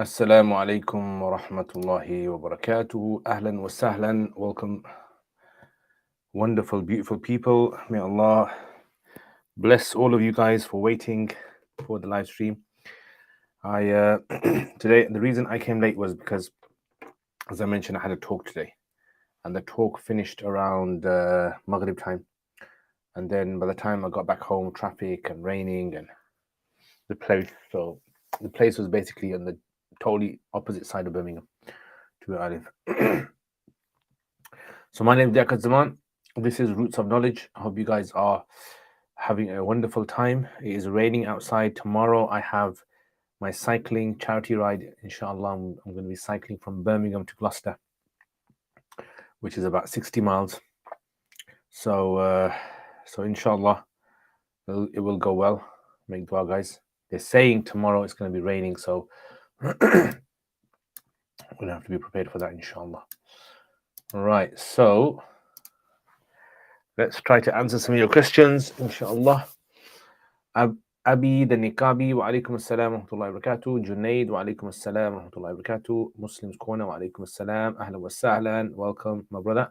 Assalamu alaikum wa rahmatullahi wa barakatuh. Ahlan wa sahlan. Welcome, wonderful, beautiful people. May Allah bless all of you guys for waiting for the live stream. I today the reason I came late was because, as I mentioned, I had a talk today, and the talk finished around Maghrib time, and then by the time I got back home, traffic and raining and the place was basically on the totally opposite side of Birmingham to where I live. So my name is Diakat Zaman. This is Roots of Knowledge. I hope you guys are having a wonderful time. It is raining outside. Tomorrow I have my cycling charity ride. Inshallah, I'm going to be cycling from Birmingham to Gloucester, which is about 60 miles. So inshallah, it will go well. Make dua, guys. They're saying tomorrow it's going to be raining, so we're going to have to be prepared for that, inshallah. Right, so let's try to answer some of your questions, inshallah. Abi the Niqabi, wa alaikum assalam wa rahmatullahi wa barakatuh. Junaid, wa alaikum assalam wa rahmatullahi wa barakatuh. Muslims Corner, wa alaikum assalam. Ahlan wa sahlan. Welcome, my brother.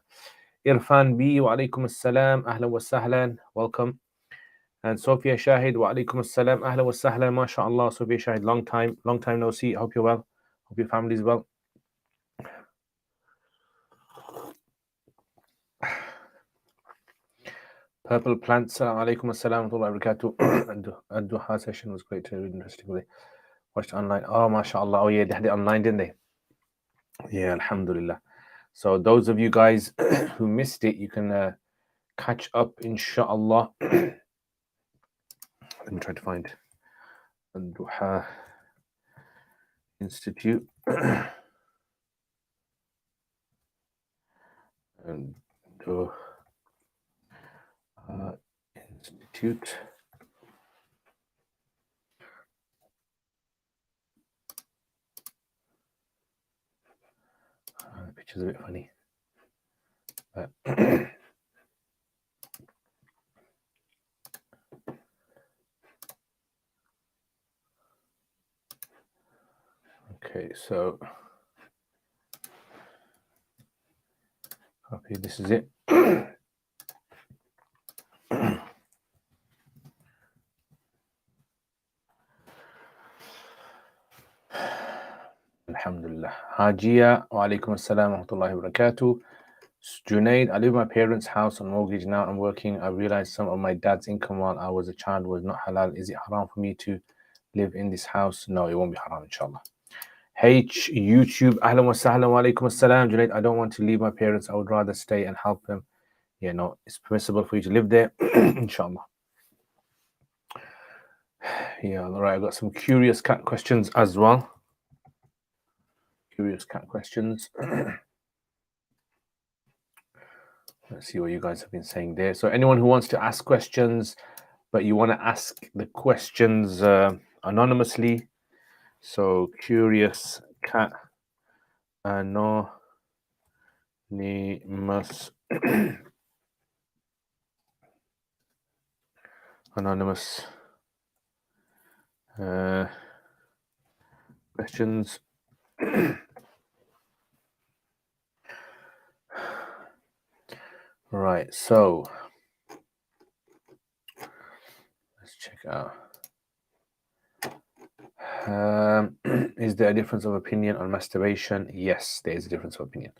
Irfan B, wa alaikum assalam. Ahlan wa sahlan. Welcome. And Sophia Shahid, wa alaikum assalam. Ahlan wa sahlan. MashaAllah. Sophia Shahid, long time no see. Hope you're well. Hope your family's well. Purple Plants, alaikum assalam wa rahmatullahi wa barakatuh. And Duha session was great, really interesting. Watched online. Oh, mashallah. Oh, yeah, they had it online, didn't they? Yeah, alhamdulillah. So those of you guys who missed it, you can catch up, inshallah. Let me try to find the Duha Institute. And Duha Institute. The picture's a bit funny. Okay, so copy. This is it. Alhamdulillah. Hajia, wa alaikum assalam wa rahmatullahi wa barakatuh. Junaid, I live in my parents' house on mortgage. Now I'm working. I realized some of my dad's income while I was a child was not halal. Is it haram for me to live in this house? No, it won't be haram, inshallah. H YouTube, ahlan wa sahlan wa alaikum assalam. Junaid, I don't want to leave my parents. I would rather stay and help them. Yeah, no, it's permissible for you to live there, inshallah. Yeah, all right. I've got some curious cat questions as well. Curious cat questions. Let's see what you guys have been saying there. So anyone who wants to ask questions, but you want to ask the questions anonymously, so curious cat anonymous anonymous questions. Right, so let's check out. Is there a difference of opinion on masturbation? Yes, there is a difference of opinion.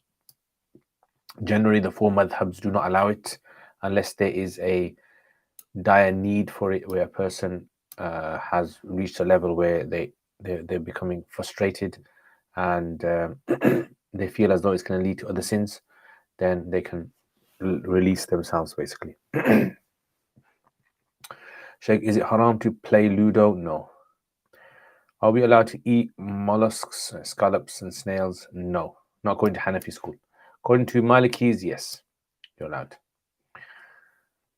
Generally, the four madhabs do not allow it unless there is a dire need for it, where a person has reached a level where they're becoming frustrated and they feel as though it's going to lead to other sins. Then they can release themselves, basically. Sheikh, is it haram to play Ludo? No. Are we allowed to eat mollusks, scallops, and snails? No. Not according to Hanafi school. According to Malikis, yes, you're allowed.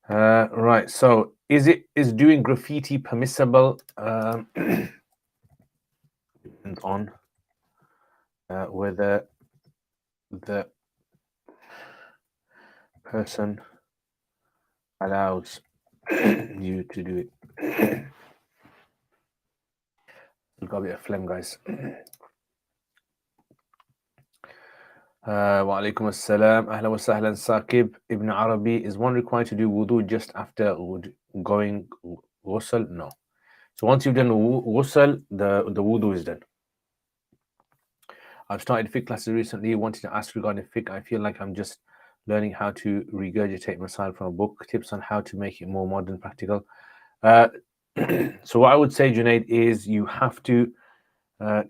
Right. So, is doing graffiti permissible? Depends on whether the person allows you to do it. We've got a bit of phlegm, guys. Wa alaikum assalam. Ahlan wa sahlan. Saqib Ibn Arabi. Is one required to do wudu just after going ghusl? No. So once you've done ghusl, the wudu is done. I've started fiqh classes recently. Wanted to ask regarding fiqh. I feel like I'm just learning how to regurgitate masail from a book. Tips on how to make it more modern, practical. So what I would say, Junaid, is you have to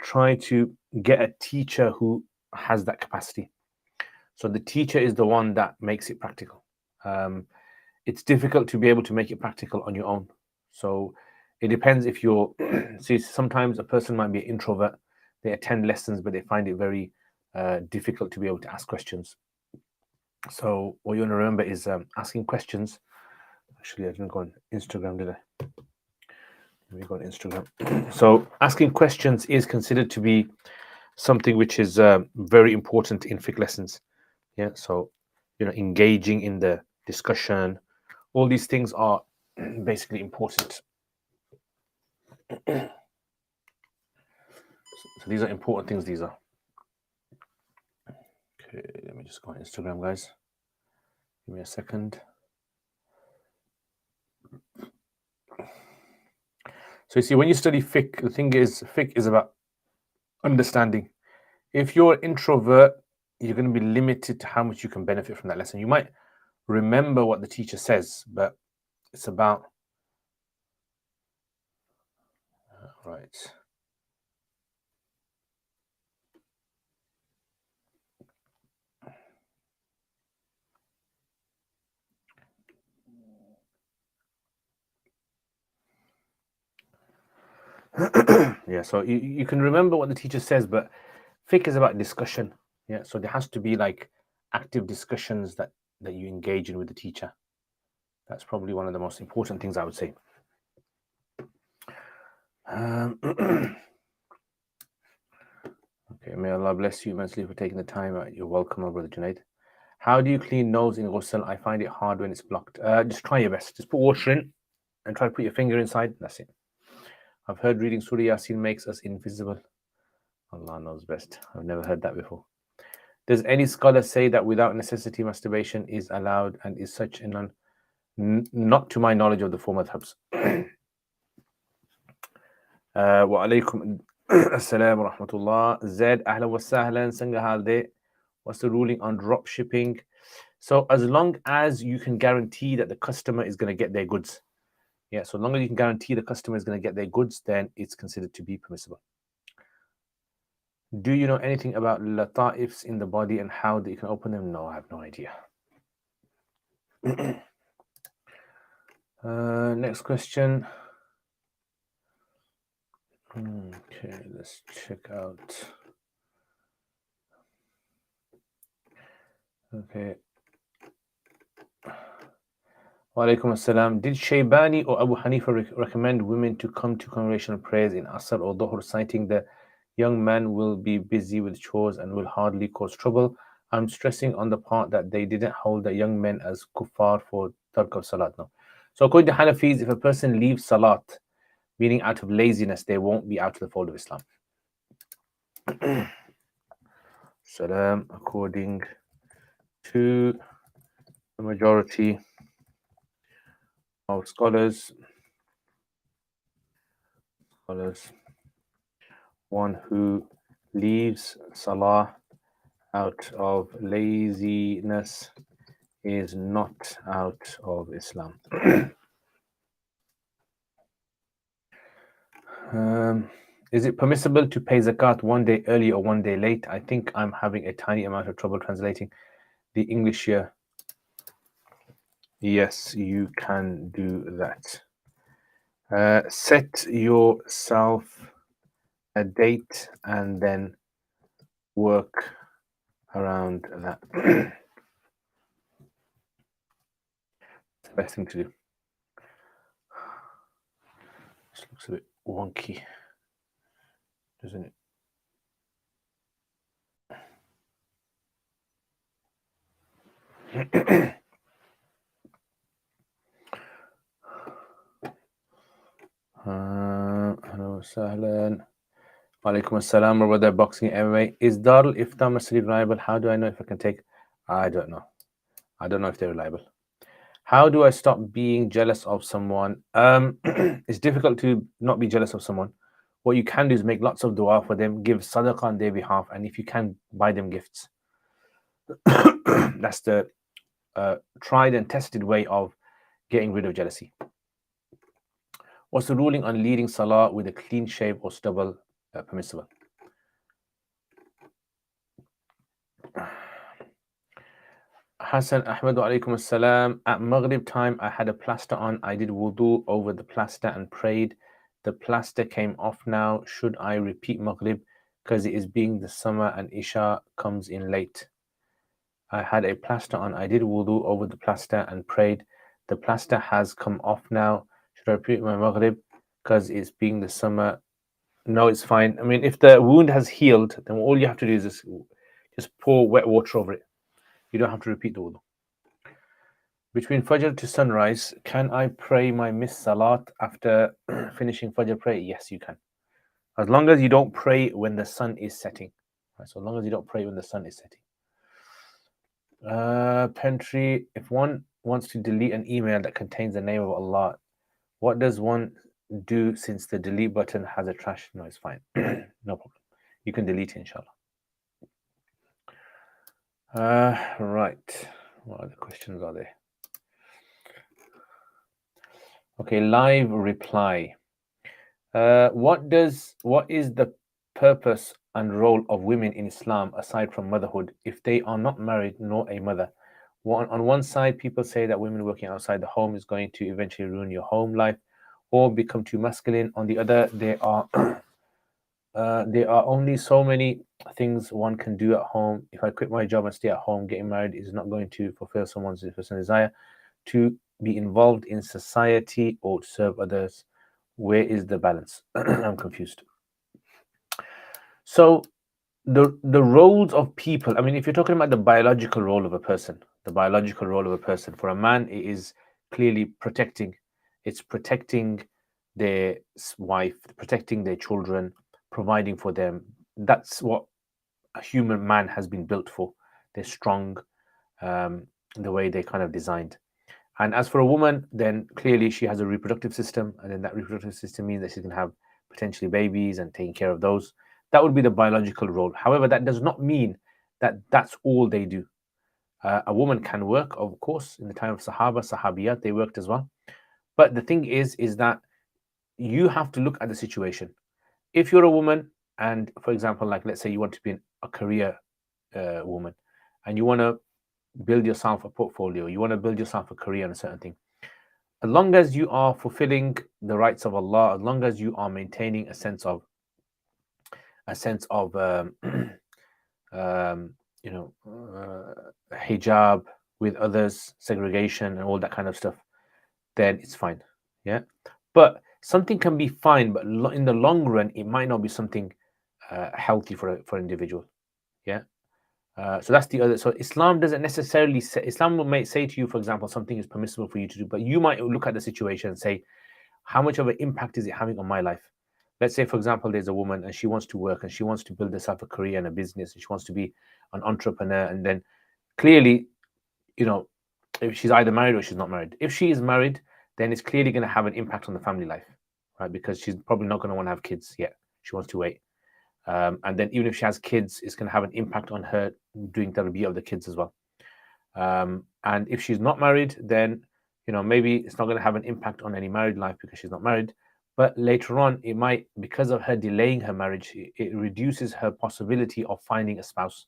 try to get a teacher who has that capacity. So the teacher is the one that makes it practical. It's difficult to be able to make it practical on your own. So it depends if you're. See, sometimes a person might be an introvert. They attend lessons, but they find it very difficult to be able to ask questions. So what you want to remember is asking questions. Actually, I didn't go on Instagram, did I? Let me go on Instagram. So asking questions is considered to be something which is very important in fiqh lessons. Yeah, so engaging in the discussion, all these things are basically important. So these are important things. These are. Okay, let me just go on Instagram, guys. Give me a second. So you see, when you study fiqh, the thing is, fiqh is about understanding. If you're an introvert, you're going to be limited to how much you can benefit from that lesson. You might remember what the teacher says, but it's about right. Yeah, so you can remember what the teacher says, but fiqh is about discussion. Yeah, so there has to be like active discussions that you engage in with the teacher. That's probably one of the most important things I would say. Okay, may Allah bless you immensely for taking the time out. You're welcome, my brother Junaid. How do you clean nose in ghusl? I find it hard when it's blocked. Just try your best. Just put water in and try to put your finger inside. That's it. I've heard reading Surah Yasin makes us invisible. Allah knows best. I've never heard that before. Does any scholar say that without necessity masturbation is allowed and is such a not to my knowledge of the four madhabs. Wa alaikum assalam wa rahmatullah. Zed, ahlan wa sahlan, sanga halde. What's the ruling on drop shipping? So as long as you can guarantee that the customer is going to get their goods. Yeah, so long as you can guarantee the customer is going to get their goods, then it's considered to be permissible. Do you know anything about lata'ifs in the body and how they can open them? No, I have no idea. Next question. Okay, let's check out. Okay. Wa alaikum assalam. Did Shaybani or Abu Hanifa recommend women to come to congregational prayers in Asr or Dhuhr, citing the young man will be busy with chores and will hardly cause trouble? I'm stressing on the part that they didn't hold the young men as kuffar for tark of salat. No. So according to Hanafis, if a person leaves salat, meaning out of laziness, they won't be out of the fold of Islam. Salam, according to the majority of scholars, one who leaves salah out of laziness is not out of Islam. Is it permissible to pay zakat one day early or one day late? I think I'm having a tiny amount of trouble translating the English here. Yes, you can do that. Set yourself a date and then work around that. It's the best thing to do. This looks a bit wonky, doesn't it? Hello, Sahlan. Walaikum assalam, or whether boxing MMA. Is Darul Iftar Masjid reliable? How do I know if I can take? I don't know. I don't know if they're reliable. How do I stop being jealous of someone? It's difficult to not be jealous of someone. What you can do is make lots of dua for them, give sadaqah on their behalf, and if you can, buy them gifts. That's the tried and tested way of getting rid of jealousy. What's the ruling on leading salah with a clean shave or stubble permissible? Hassan Ahmed wa alaikum assalam. At Maghrib time, I had a plaster on. I did wudu over the plaster and prayed. The plaster came off now. Should I repeat Maghrib? Because it is being the summer and Isha comes in late. I had a plaster on. I did wudu over the plaster and prayed. The plaster has come off now. Should I repeat my Maghrib? Because it's being the summer. No, it's fine. I mean, if the wound has healed, then all you have to do is just pour wet water over it. You don't have to repeat the wudu. Between Fajr to sunrise, can I pray my missed Salat after finishing Fajr prayer? Yes, you can. As long as you don't pray when the sun is setting. Right, so as long as you don't pray when the sun is setting. Pentry, if one wants to delete an email that contains the name of Allah, what does one do since the delete button has a trash? No, it's fine. No problem. You can delete it, inshallah. Right. What other questions are there? Okay, live reply. What is the purpose and role of women in Islam aside from motherhood if they are not married nor a mother? On one side, people say that women working outside the home is going to eventually ruin your home life or become too masculine. On the other, there are only so many things one can do at home. If I quit my job and stay at home, getting married is not going to fulfill someone's personal desire to be involved in society or to serve others. Where is the balance? I'm confused. So the roles of people, I mean, if you're talking about the biological role of a person, for a man, it is clearly protecting. It's protecting their wife, protecting their children, providing for them. That's what a human man has been built for. They're strong, the way they kind of designed. And as for a woman, then clearly she has a reproductive system, and then that reproductive system means that she's going to have potentially babies and taking care of those. That would be the biological role. However, that does not mean that that's all they do. A woman can work, of course. In the time of Sahabiyat, they worked as well. But the thing is that you have to look at the situation. If you're a woman, and for example, like let's say you want to be a career woman, and you want to build yourself a portfolio, you want to build yourself a career in a certain thing. As long as you are fulfilling the rights of Allah, as long as you are maintaining a sense of hijab with others, segregation, and all that kind of stuff, then it's fine. Yeah, but something can be fine, but in the long run, it might not be something healthy for an individual. Yeah. So that's the other. So Islam doesn't necessarily say. Islam might say to you, for example, something is permissible for you to do, but you might look at the situation and say, how much of an impact is it having on my life? Let's say, for example, there's a woman and she wants to work and she wants to build herself a career and a business and she wants to be an entrepreneur. And then clearly, if she's either married or she's not married. If she is married, then it's clearly going to have an impact on the family life, right? Because she's probably not going to want to have kids yet. She wants to wait. And then even if she has kids, it's going to have an impact on her doing tarbiyah of the kids as well. And if she's not married, then maybe it's not going to have an impact on any married life because she's not married. But later on, it might, because of her delaying her marriage, it reduces her possibility of finding a spouse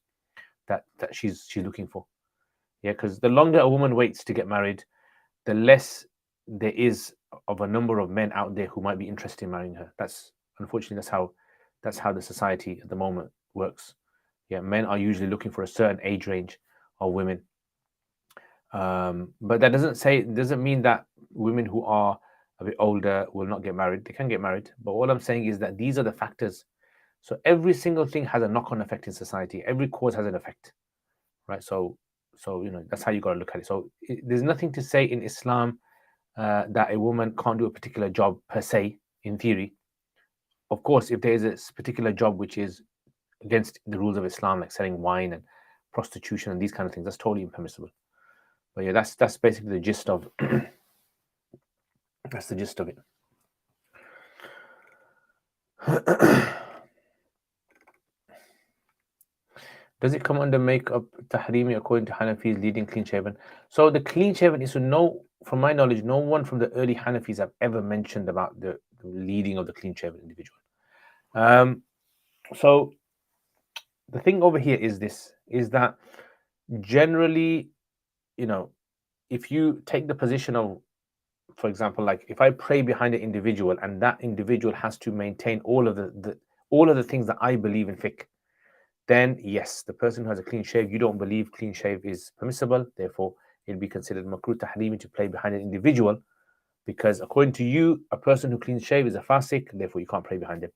that she's looking for. Yeah, because the longer a woman waits to get married, the less there is of a number of men out there who might be interested in marrying her. Unfortunately that's how the society at the moment works. Yeah, men are usually looking for a certain age range of women. But that doesn't mean that women who are a bit older will not get married. They can get married. But all I'm saying is that these are the factors. So every single thing has a knock-on effect in society. Every cause has an effect, right? So that's how you got to look at it. So there's nothing to say in Islam that a woman can't do a particular job per se, in theory. Of course, if there is a particular job which is against the rules of Islam, like selling wine and prostitution and these kind of things, that's totally impermissible. But yeah, that's basically the gist of that's the gist of it. Does it come under makeup tahrimi according to Hanafis leading clean shaven? So the clean shaven is from my knowledge, no one from the early Hanafis have ever mentioned about the leading of the clean shaven individual. So the thing over here is that generally, if you take the position of, for example, like if I pray behind an individual and that individual has to maintain all of the things that I believe in fiqh, then yes, the person who has a clean shave, you don't believe clean shave is permissible, therefore it'll be considered makruh tahrimi to pray behind an individual, because according to you, a person who clean shave is a fasik, therefore you can't pray behind him.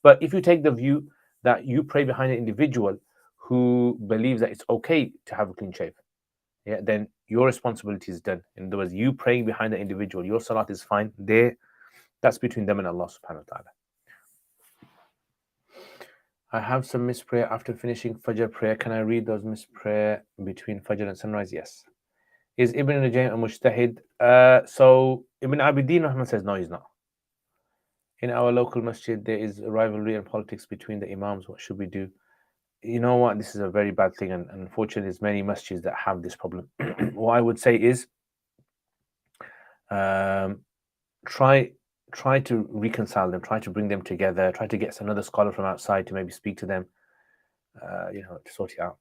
But if you take the view that you pray behind an individual who believes that it's okay to have a clean shave, yeah, then your responsibility is done. In other words, you praying behind the individual, your salat is fine. That's between them and Allah subhanahu wa ta'ala. I have some missed prayer after finishing Fajr prayer. Can I read those missed prayer between Fajr and sunrise? Yes. Is Ibn Najim a mujtahid? So Ibn Abidin Rahman says no, he's not. In our local masjid, there is a rivalry and politics between the imams. What should we do? You know what? This is a very bad thing, and unfortunately, there's many masjids that have this problem. What I would say is, try to reconcile them, try to bring them together, try to get another scholar from outside to maybe speak to them, to sort it out.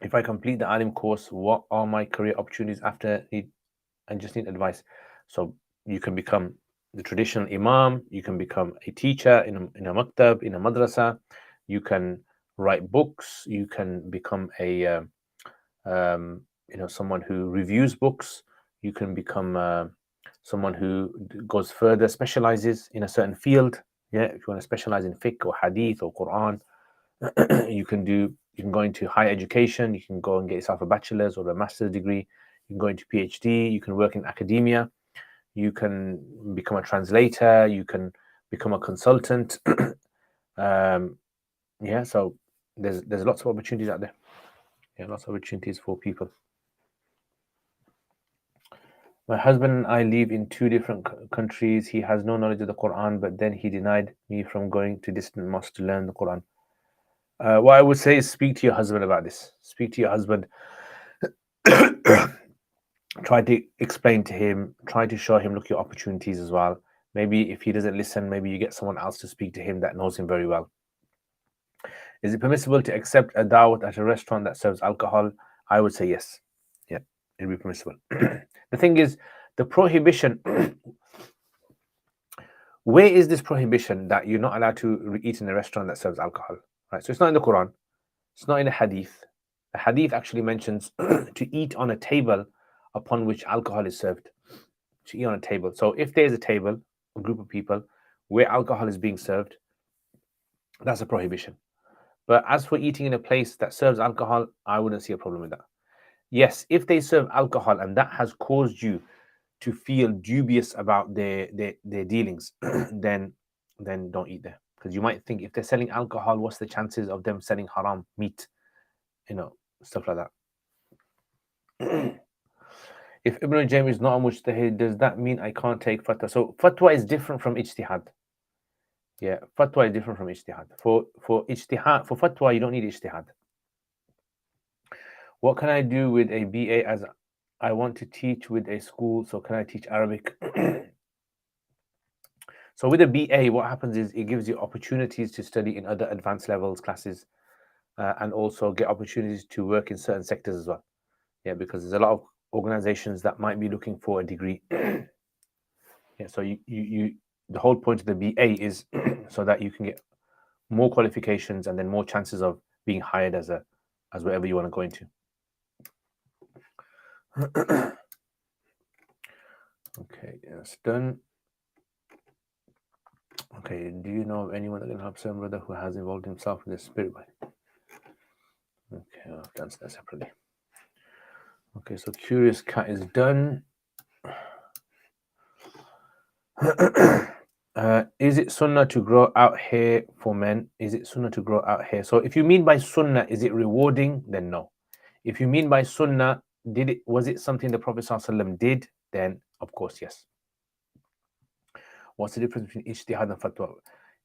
If I complete the alim course, what are my career opportunities after? I just need advice. So you can become the traditional imam, you can become a teacher in a maktab, in a madrasa, you can write books, you can become a someone who reviews books, you can become someone who goes further, specializes in a certain field. Yeah, if you want to specialize in fiqh or hadith or Quran, you can go into higher education, you can go and get yourself a bachelor's or a master's degree, you can go into PhD, you can work in academia, you can become a translator, you can become a consultant. Yeah, so there's lots of opportunities out there. Yeah, lots of opportunities for people. My husband and I live in two different countries. He has no knowledge of the Quran, but then he denied me from going to distant mosques to learn the Quran. What I would say is speak to your husband about this. Speak to your husband. Try to explain to him. Try to show him, look, your opportunities as well. Maybe if he doesn't listen, maybe you get someone else to speak to him that knows him very well. Is it permissible to accept a dawat at a restaurant that serves alcohol? I would say yes. Yeah, it'll be permissible. The thing is, the prohibition, where is this prohibition that you're not allowed to eat in a restaurant that serves alcohol? Right. So it's not in the Quran. It's not in a hadith. The hadith actually mentions to eat on a table upon which alcohol is served. To eat on a table. So if there's a table, a group of people, where alcohol is being served, that's a prohibition. But as for eating in a place that serves alcohol, I wouldn't see a problem with that. Yes, if they serve alcohol and that has caused you to feel dubious about their dealings, then don't eat there. Because you might think, if they're selling alcohol, what's the chances of them selling haram meat? Stuff like that. If Ibn Jaym is not a mujtahid, does that mean I can't take fatwa? So fatwa is different from ijtihad. Yeah, fatwa is different from ijtihad. For ijtihad, for fatwa, you don't need ijtihad. What can I do with a BA as I want to teach with a school? So can I teach Arabic? So with a BA, what happens is it gives you opportunities to study in other advanced levels classes, and also get opportunities to work in certain sectors as well. Yeah, because there's a lot of organizations that might be looking for a degree. Yeah, so you the whole point of the BA is so that you can get more qualifications and then more chances of being hired as wherever you want to go into. Okay, that's done. Okay, do you know of anyone that can help some brother who has involved himself in the spirit way? Okay, I'll have to answer that separately. Okay, so Curious Cat is done. Is it sunnah to grow out hair for men? Is it sunnah to grow out hair? So if you mean by sunnah, is it rewarding? Then no. If you mean by sunnah, was it something the Prophet ﷺ did? Then of course yes. What's the difference between ijtihad and fatwa?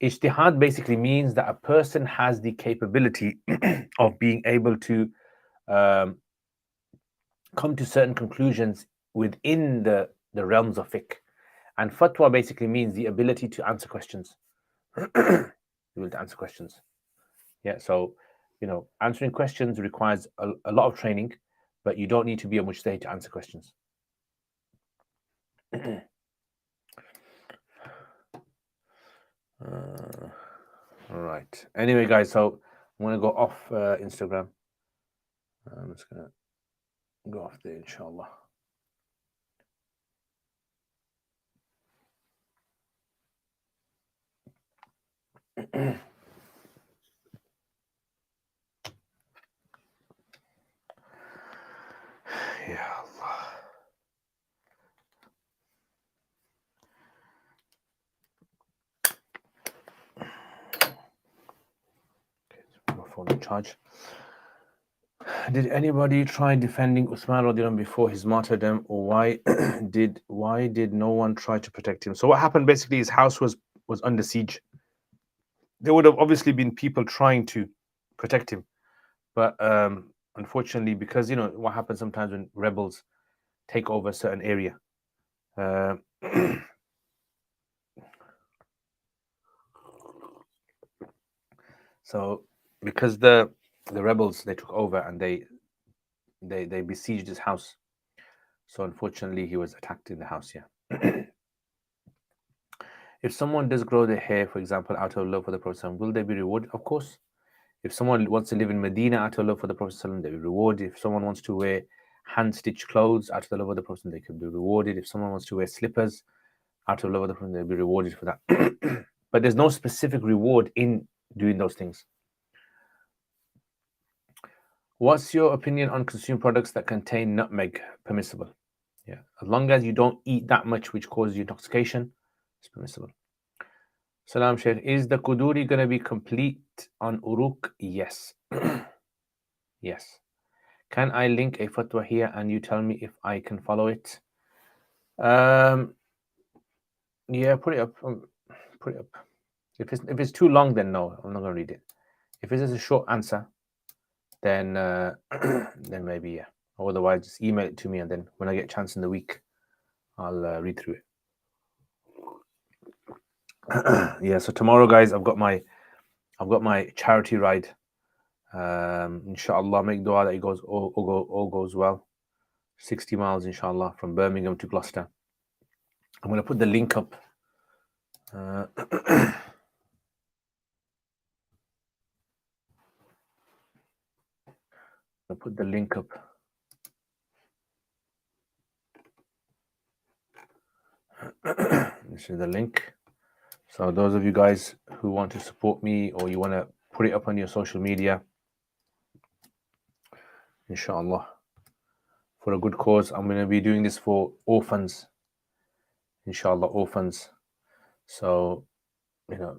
Ijtihad basically means that a person has the capability of being able to come to certain conclusions within the realms of fiqh. And fatwa basically means the ability to answer questions. The ability to answer questions. Yeah, so, answering questions requires a lot of training, but you don't need to be a mujtahid to answer questions. All right. Anyway, guys, so I'm going to go off Instagram. I'm just going to go off there, inshallah. Yeah, Allah. Okay, my phone on charge. Did anybody try defending Uthman radiallahu before his martyrdom, or why did no one try to protect him? So what happened basically, his house was under siege. There would have obviously been people trying to protect him, but unfortunately, because what happens sometimes when rebels take over a certain area, so because the rebels, they took over and they besieged his house, so unfortunately he was attacked in the house. Yeah. If someone does grow their hair, for example, out of love for the Prophet, will they be rewarded? Of course. If someone wants to live in Medina out of love for the Prophet, they'll be rewarded. If someone wants to wear hand-stitched clothes out of the love of the Prophet, they can be rewarded. If someone wants to wear slippers out of love of the Prophet, they'll be rewarded for that. But there's no specific reward in doing those things. What's your opinion on consumer products that contain nutmeg? Permissible. Yeah, as long as you don't eat that much which causes you intoxication, it's permissible. Salam Sheikh, is the Quduri going to be complete on Uruk? Yes. Yes. Can I link a fatwa here and you tell me if I can follow it? Yeah, put it up. Put it up. If it's too long, then no, I'm not going to read it. If it's just a short answer, then then maybe yeah. Otherwise, just email it to me, and then when I get a chance in the week, I'll read through it. Yeah. So tomorrow, guys, I've got my charity ride. Inshallah, make dua that it goes all goes well. 60 miles, inshallah, from Birmingham to Gloucester. I'm going to put the link up. I'll put the link up. This is the link. So those of you guys who want to support me, or you want to put it up on your social media, inshallah, for a good cause. I'm going to be doing this for orphans, inshallah, orphans. So,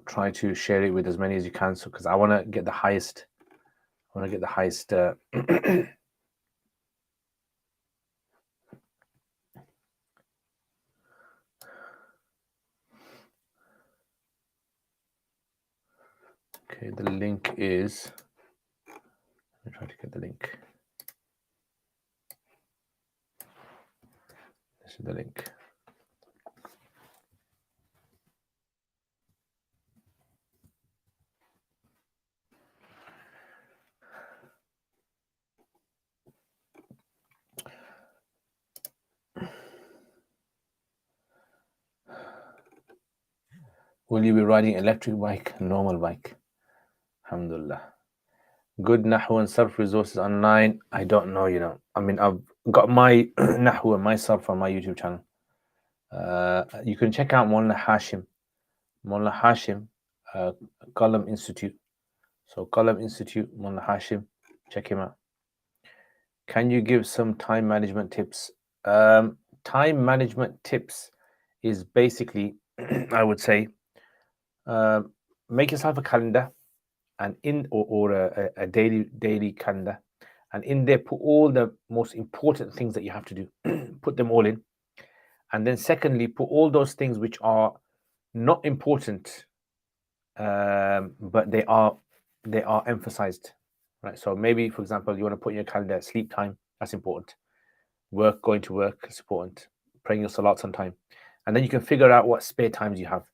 try to share it with as many as you can. So, because I want to get the highest. Okay, the link is. Let me try to get the link. This is the link. Will you be riding electric bike, normal bike? Alhamdulillah. Good Nahwu and Sarf resources online. I don't know, I mean, I've got my Nahwu and my Sarf on my YouTube channel. You can check out Mullah Hashim, Qalam Institute. So Qalam Institute, Mullah Hashim, check him out. Can you give some time management tips? Time management tips is basically, I would say, make yourself a calendar, and or a daily calendar, and in there put all the most important things that you have to do. Put them all in, and then secondly, put all those things which are not important, but they are emphasized, right? So maybe, for example, you want to put in your calendar sleep time. That's important. Work, going to work, is important. Praying your salats on time, and then you can figure out what spare times you have.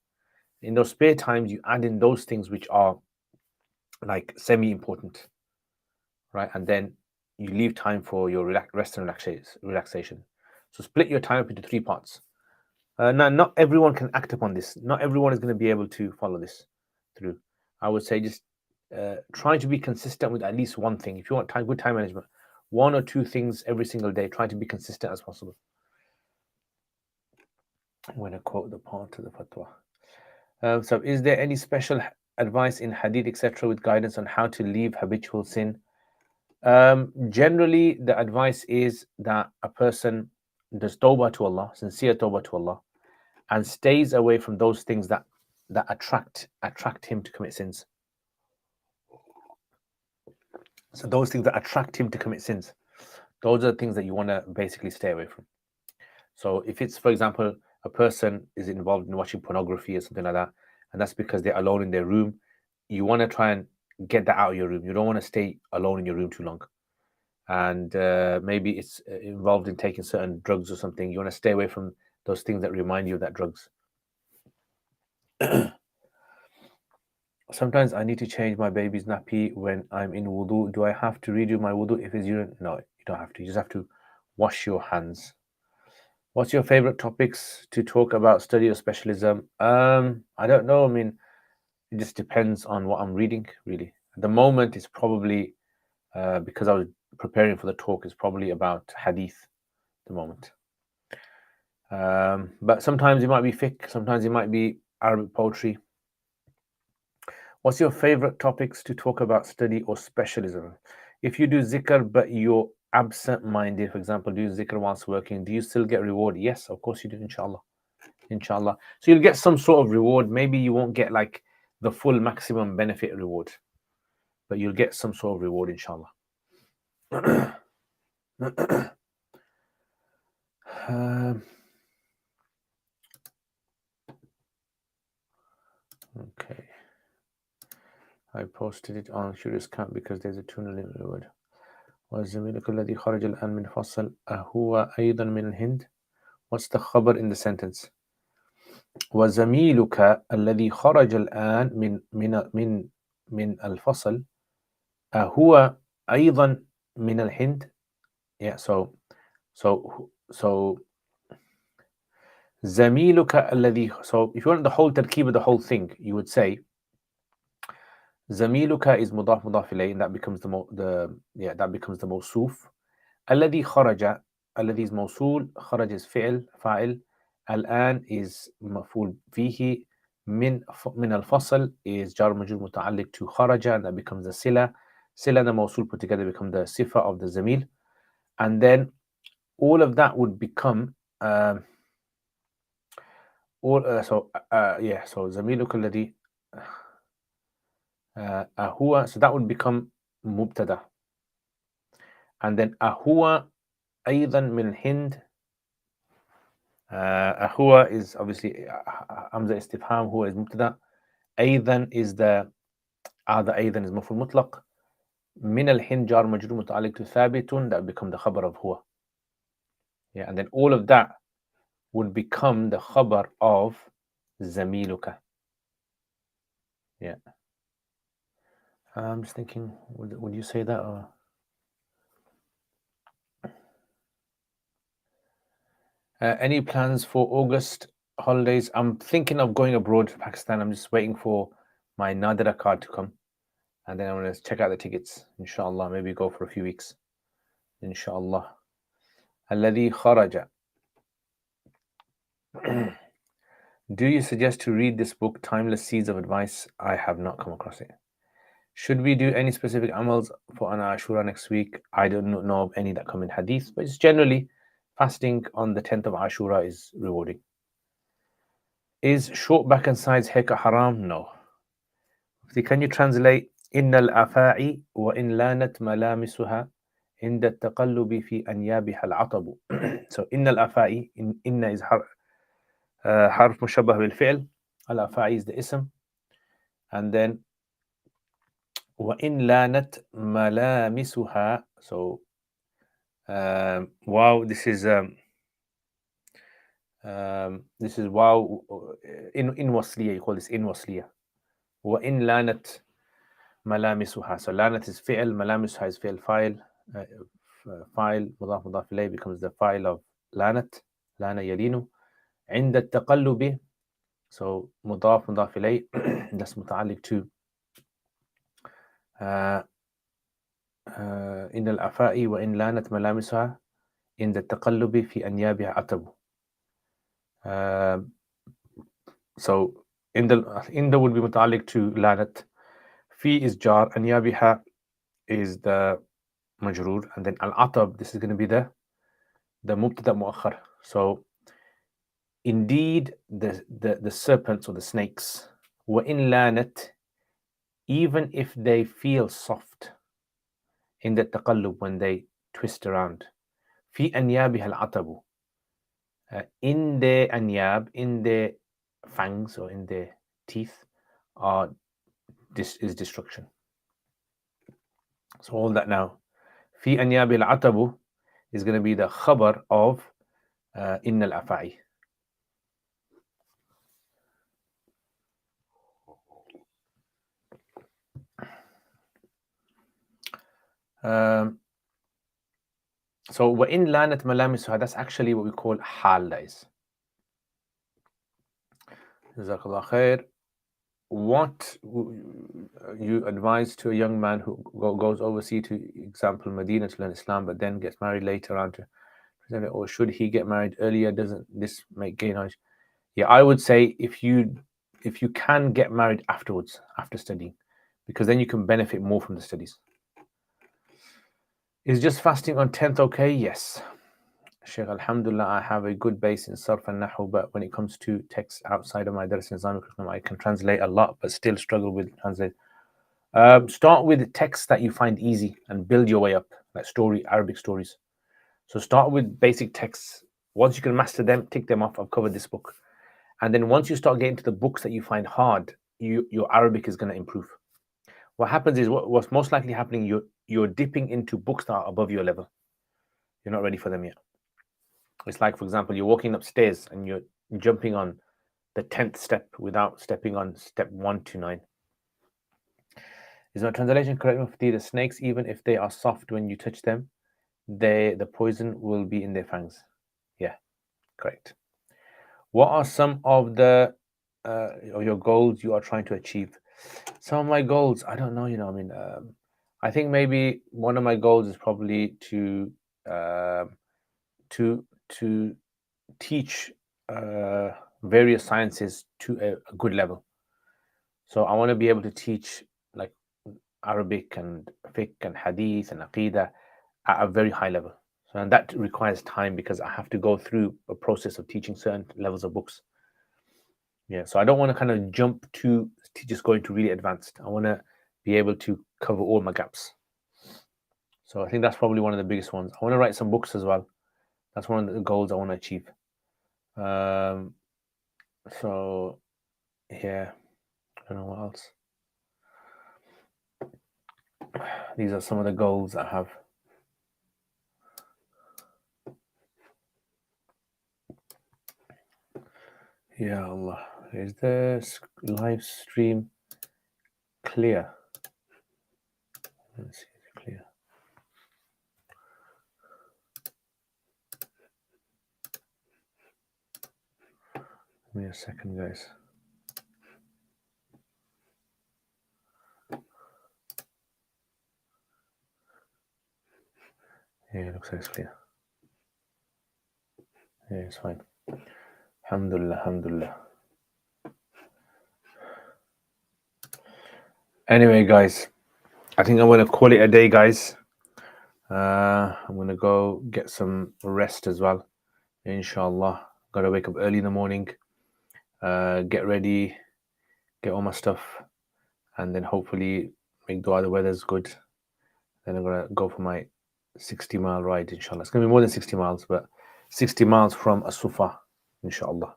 In those spare times, you add in those things which are like semi-important, right? And then you leave time for your rest and relaxation. So split your time up into 3 parts. Now, not everyone can act upon this. Not everyone is going to be able to follow this through. I would say just try to be consistent with at least one thing. If you want good time management, 1 or 2 things every single day. Try to be consistent as possible. I'm going to quote the part of the fatwa. So, is there any special advice in hadith, etc., with guidance on how to leave habitual sin? Generally, the advice is that a person does tawbah to Allah, sincere tawbah to Allah, and stays away from those things that attract him to commit sins. So those things that attract him to commit sins, those are the things that you want to basically stay away from. So if it's, for example, a person is involved in watching pornography or something like that, and that's because they're alone in their room, you want to try and get that out of your room. You don't want to stay alone in your room too long. And maybe it's involved in taking certain drugs or something. You want to stay away from those things that remind you of that drugs. Sometimes I need to change my baby's nappy when I'm in wudu. Do I have to redo my wudu if it's urine? No, you don't have to. You just have to wash your hands. What's your favorite topics to talk about, study or specialism? I don't know. I mean, it just depends on what I'm reading, really. At the moment, it's probably, because I was preparing for the talk, it's probably about hadith at the moment. But sometimes it might be fiqh, sometimes it might be Arabic poetry. What's your favorite topics to talk about, study or specialism? If you do zikr but you're absent-minded, for example, do zikr whilst working, do you still get reward? Yes, of course you do, inshallah. Inshallah. So you'll get some sort of reward. Maybe you won't get like the full maximum benefit reward, but you'll get some sort of reward, inshallah. Okay. I posted it on Curious Camp because there's a tuna limit word. وَزَمِيلُكَ الَّذِي خَرَجَ الْآنَ مِنْ فَصَلٍ أَهُوَ أَيْضًا مِنَ الْهِنْدِ. What's the khabar in the sentence? وَزَمِيلُكَ الَّذِي خَرَجَ الْآنَ من الفصل أهو أيضا من الهند. Yeah, so زميلك الذي, so if you want the whole tarkib of the whole thing, you would say زميلك is مضاف مضاف إليه, and that becomes that becomes the موصوف. الذي خرج, الذي is موصول, خرج is فاعل, الآن is مفعول فيه, من الفصل is جار مجرور متعلق to خرج, and that becomes the sila. Sila and the موصول put together become the sifa of the zamil, and then all of that would become so زميلك الذي أهو, so that would become مبتدا, and then أهو أيضا من الهند. أهو is obviously همزة استفهام, هو is مبتدا, أيضا is the أيضا is مفعول مطلق, من الهند جار مجرور متعلق to ثابت, that would become the khabar of هو. Yeah, and then all of that would become the khabar of زميلك. Yeah. I'm just thinking, would you say that? Or? Any plans for August holidays? I'm thinking of going abroad to Pakistan. I'm just waiting for my Nadira card to come, and then I'm going to check out the tickets, inshallah. Maybe go for a few weeks, inshallah. Alladhi kharaja. Do you suggest to read this book, Timeless Seeds of Advice? I have not come across it. Should we do any specific amals for an Ashura next week? I don't know of any that come in hadith, but it's generally fasting on the 10th of Ashura is rewarding. Is short back and sides haircut haram? No. Can you translate إن الأفاعي وإن لانت ملامسها عند التقلب في أنيابها العطب. So إن الأفاعي إن is حرف مشبه بالفعل. الأفاعي is the اسم. And then وإن لانت ملامسها. So wow, this is wow in wasliya. You call this in wasliya. وإن لانت ملامسها. So لانت is فعل, ملامسها is فعل file. File مضاف مضاف إليه becomes the file of لانت. لان يلين. عند التقلب. So مضاف مضاف إليه that's متعلق to إن الأفاء وإن لانت ملامسها عند التقلب في أنيابها عتب. So in the would be متعلق to لانت. في is jar. أنيابها is the majrur, and then al-atab, this is going to be the mubtada muakhar. So indeed the serpents or the snakes, wa in lanat, even if they feel soft in the taqallub, when they twist around, fi anyabiha al-atabu, in their anyab, in their fangs or in their teeth, this is destruction. So all that now, fi anyabi al-atabu is going to be the khabar of inna al-afa'i. So وَإِن لَانَتْ مَلَامِسُهَا, that's actually what we call hal, that is. Jazakallah khair. What you advise to a young man who goes overseas to, example, Medina, to learn Islam, but then gets married later on to present it, or should he get married earlier? Doesn't this make gain knowledge? Yeah, I would say if you can get married afterwards, after studying, because then you can benefit more from the studies. Is just fasting on 10th okay? Yes. Sheikh, alhamdulillah, I have a good base in Sarf and Nahu, but when it comes to texts outside of my Dars in Islamic curriculum, I can translate a lot, but still struggle with translate. Start with texts that you find easy and build your way up, like Arabic stories. So start with basic texts. Once you can master them, tick them off. I've covered this book. And then once you start getting to the books that you find hard, your Arabic is going to improve. What happens is, what's most likely happening, you're dipping into books that are above your level. You're not ready for them yet. It's like, for example, you're walking upstairs and you're jumping on the 10th step without stepping on step 1 to 9. Is my translation correct, Mufti? The snakes, even if they are soft when you touch them, the poison will be in their fangs. Yeah, correct. What are some of the your goals you are trying to achieve? Some of my goals, I don't know. I mean, I think maybe one of my goals is probably to teach various sciences to a good level. So I want to be able to teach like Arabic and fiqh and hadith and aqidah at a very high level. So, and that requires time, because I have to go through a process of teaching certain levels of books. Yeah, so I don't want to kind of jump to just going to really advanced. I want to be able to cover all my gaps. So I think that's probably one of the biggest ones. I want to write some books as well. That's one of the goals I want to achieve. So yeah, I don't know what else. These are some of the goals I have. Ya Allah, is the live stream clear? Let's see if it's clear. Give me a second, guys. Yeah, it looks like it's clear. Yeah, it's fine. Alhamdulillah, alhamdulillah. Anyway, guys, I think I'm going to call it a day, guys. I'm going to go get some rest as well. Inshallah. Got to wake up early in the morning. get ready, get all my stuff, and then hopefully make dua. The weather's good. Then I'm gonna go for my 60-mile ride, inshallah. It's gonna be more than 60 miles, but 60 miles from As-Sufa, inshallah.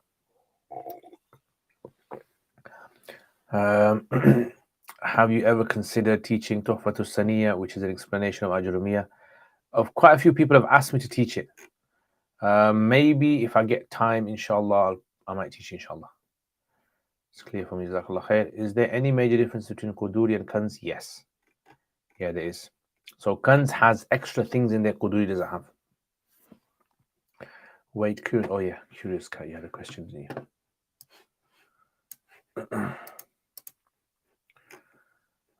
Have you ever considered teaching Tuhfatu Saniya, which is an explanation of Ajurumiyya? Of quite a few people have asked me to teach it. Maybe if I get time, inshallah, I might teach, inshallah. It's clear for me, Jazakallah khair. Is there any major difference between Quduri and Kanz? Yes. Yeah, there is. So Kanz has extra things in there Quduri doesn't have. Wait, curious. Oh yeah, curious cat. You had a question, didn't you?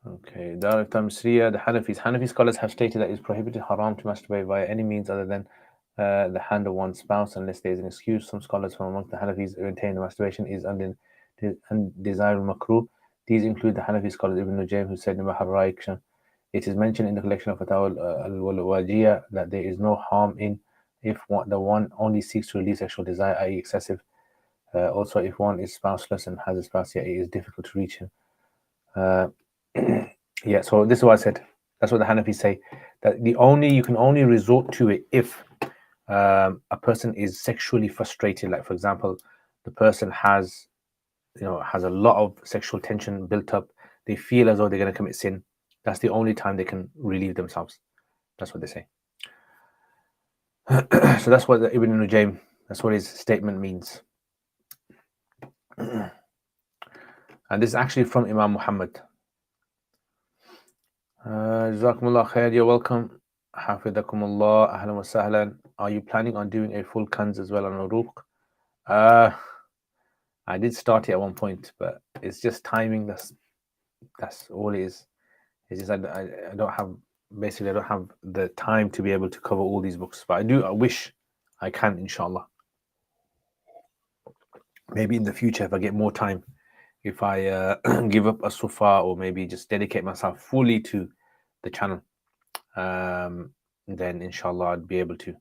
Okay, Dar Tamsriya, the Hanafi scholars have stated that it is prohibited haram to masturbate via any means other than the hand of one's spouse unless there is an excuse. Some scholars from amongst the Hanafis maintain the masturbation is undesirable makruh. These include the Hanafi scholars Ibn Nujaym, who said in Mahar it is mentioned in the collection of Fatawa al-Wajiyah that there is no harm in if the one only seeks to release sexual desire, i.e. excessive. Also, if one is spouseless and has a spouse, yet it is difficult to reach him. Yeah, so this is what I said. That's what the Hanafis say. That you can only resort to it if a person is sexually frustrated. Like, for example, the person has a lot of sexual tension built up. They feel as though they're going to commit sin. That's the only time they can relieve themselves. That's what they say. So that's what Ibn Nujaym, that's what his statement means. And this is actually from Imam Muhammad. Jazakumullah khair, you're welcome. Hafidhakumullah, ahlan wa sahlan. Are you planning on doing a full Kanz as well on Uruq? I did start it at one point, but it's just timing. That's all it is. It's just I don't have the time to be able to cover all these books. But I wish I can, inshallah. Maybe in the future, if I get more time, if I give up As-Sufa or maybe just dedicate myself fully to the channel, then inshallah I'd be able to.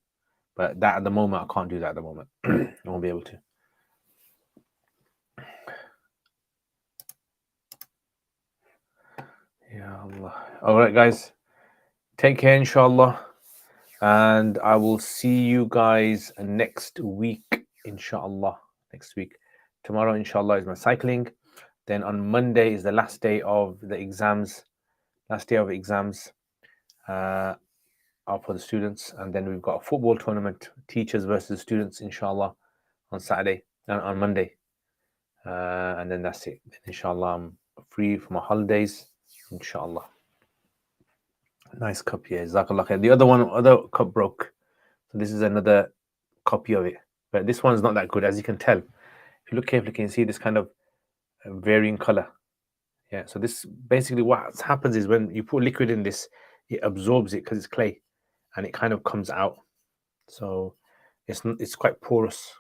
But that at the moment, I can't do that at the moment. I won't be able to. Ya Allah. All right, guys. Take care, inshallah. And I will see you guys next week, inshallah. Next week. Tomorrow, inshallah, is my cycling. Then on Monday is the last day of the exams. Last day of exams are for the students. And then we've got a football tournament, teachers versus students, inshallah, on Saturday, on Monday. And then that's it. Inshallah, I'm free for my holidays, inshallah. Nice cup here, Jazakallah khair. The other cup broke. So this is another copy of it. But this one's not that good, as you can tell. If you look carefully, you can see this kind of varying color. Yeah, so this basically what happens is when you put liquid in this, it absorbs it because it's clay and it kind of comes out. So it's quite porous.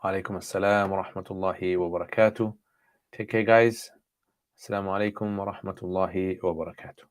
Alaikum assalam wa rahmatullahi wa barakatuh. Take care, guys. Assalamu alaikum wa rahmatullahi wa barakatuh.